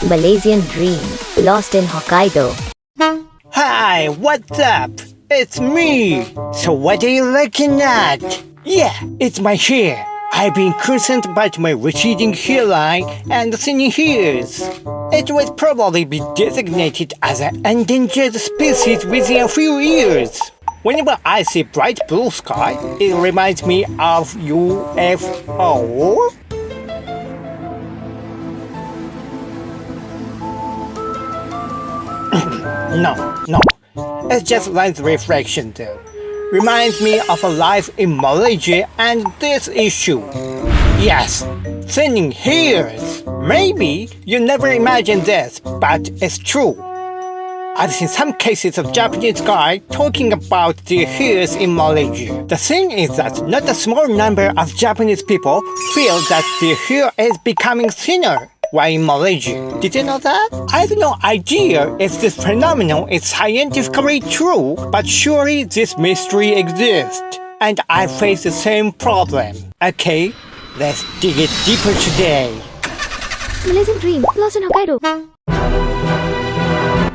Malaysian dream, lost in Hokkaido. Hi, what's up? It's me. So what are you looking at? Yeah, it's my hair. I've been concerned about my receding hairline and thinning hairs. It would probably be designated as an endangered species within a few years. Whenever I see bright blue sky, it reminds me of UFO. No. It's just lens refraction though. Reminds me of a life in Malaysia and this issue. Yes, thinning hairs. Maybe you never imagined this, but it's true. I've seen some cases of Japanese guys talking about their hairs in Malaysia. The thing is that not a small number of Japanese people feel that their hair is becoming thinner while in Malaysia. Did you know that? I have no idea if this phenomenon is scientifically true, but surely this mystery exists. And I face the same problem. Okay, let's dig it deeper today. Malaysian dream, lost in Hokkaido.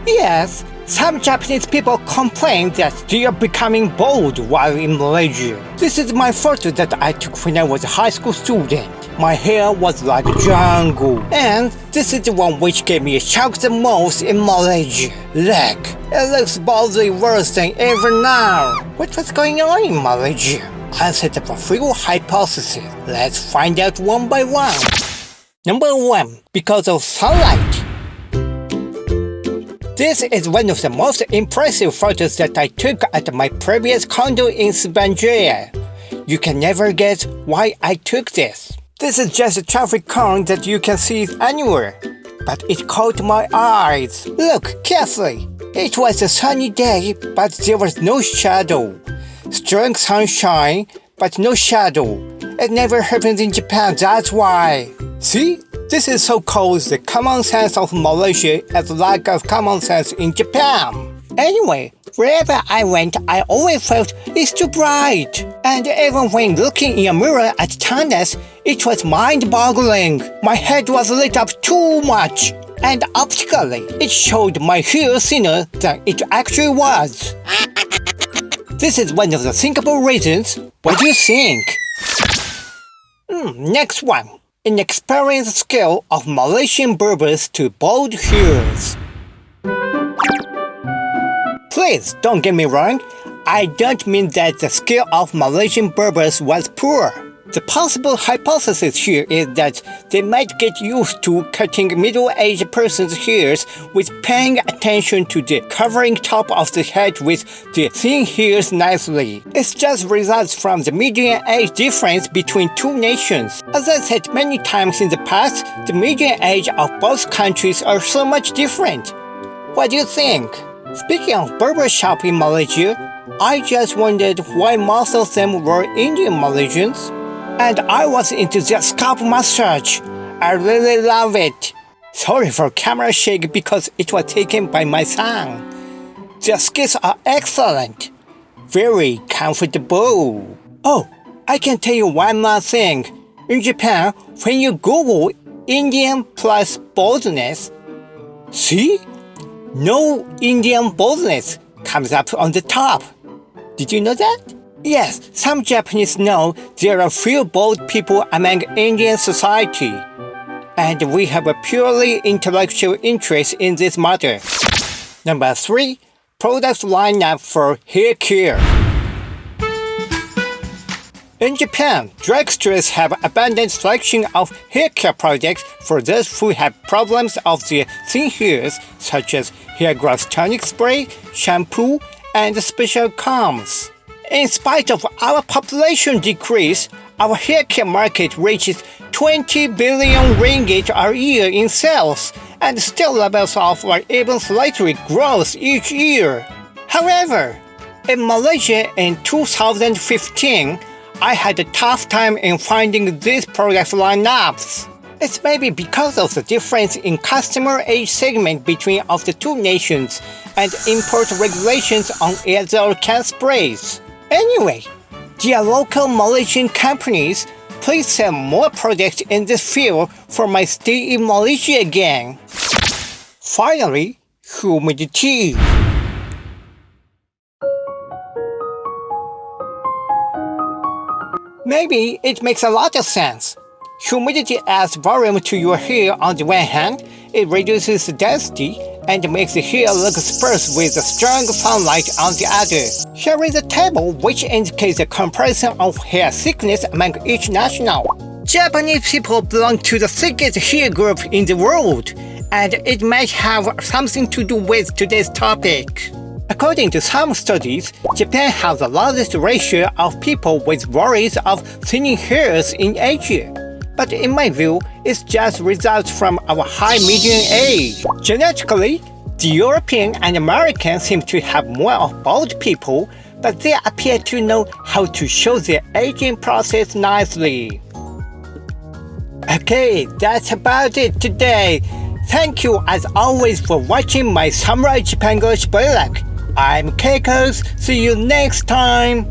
Yes, some Japanese people complain that they are becoming bald while in Malaysia. This is my photo that I took when I was a high school student. My hair was like a jungle. And this is the one which gave me a shock the most in Malaysia. Look, it looks baldly worse than ever now. What was going on in Malaysia? I'll set up a few hypotheses. Let's find out one by one. Number 1, because of sunlight. This is one of the most impressive photos that I took at my previous condo in Sbanjaya. You can never guess why I took this. This is just a traffic cone that you can see anywhere. But it caught my eyes. Look carefully. It was a sunny day, but there was no shadow. Strong sunshine, but no shadow. It never happens in Japan, that's why. See? This is so-called the common sense of Malaysia as lack of common sense in Japan. Anyway, wherever I went, I always felt it's too bright. And even when looking in a mirror at Tandas, it was mind-boggling. My head was lit up too much. And optically, it showed my hair thinner than it actually was. This is one of the thinkable reasons. What do you think? Next one. Inexperienced skill of Malaysian Berbers to bald hairs. Please don't get me wrong, I don't mean that the skill of Malaysian Berbers was poor. The possible hypothesis here is that they might get used to cutting middle-aged person's hairs with paying attention to the covering top of the head with the thin hairs nicely. It just results from the median age difference between two nations. As I said many times in the past, the median age of both countries are so much different. What do you think? Speaking of barber shop in Malaysia, I just wondered why most of them were Indian Malaysians. And I was into their scalp massage. I really love it. Sorry for camera shake because it was taken by my son. Their skills are excellent. Very comfortable. Oh, I can tell you one more thing. In Japan, when you Google Indian plus baldness, see? No Indian baldness comes up on the top. Did you know that? Yes, some Japanese know there are few bald people among Indian society, and we have a purely intellectual interest in this matter. Number 3, product lineup for hair care. In Japan, drugstores have abundant selection of hair care products for those who have problems of their thin hairs, such as hair growth tonic spray, shampoo, and special combs. In spite of our population decrease, our hair care market reaches 20 billion ringgit a year in sales, and still levels off or even slightly grows each year. However, in Malaysia in 2015, I had a tough time in finding these product lineups. It's maybe because of the difference in customer age segment between of the two nations and import regulations on aerosol can sprays. Anyway, their local Malaysian companies please send more projects in this field for my stay in Malaysia again. Finally, humidity. Maybe it makes a lot of sense. Humidity adds volume to your hair on the one hand, it reduces density and makes the hair look sparse with a strong sunlight on the other. Here is a table which indicates the comparison of hair thickness among each national. Japanese people belong to the thickest hair group in the world, and it might have something to do with today's topic. According to some studies, Japan has the largest ratio of people with worries of thinning hairs in Asia. But in my view, it just results from our high median age. Genetically, the European and American seem to have more of bald people, but they appear to know how to show their aging process nicely. Okay, that's about it today. Thank you as always for watching my Samurai Japanglish vlog. I'm Kecos. See you next time.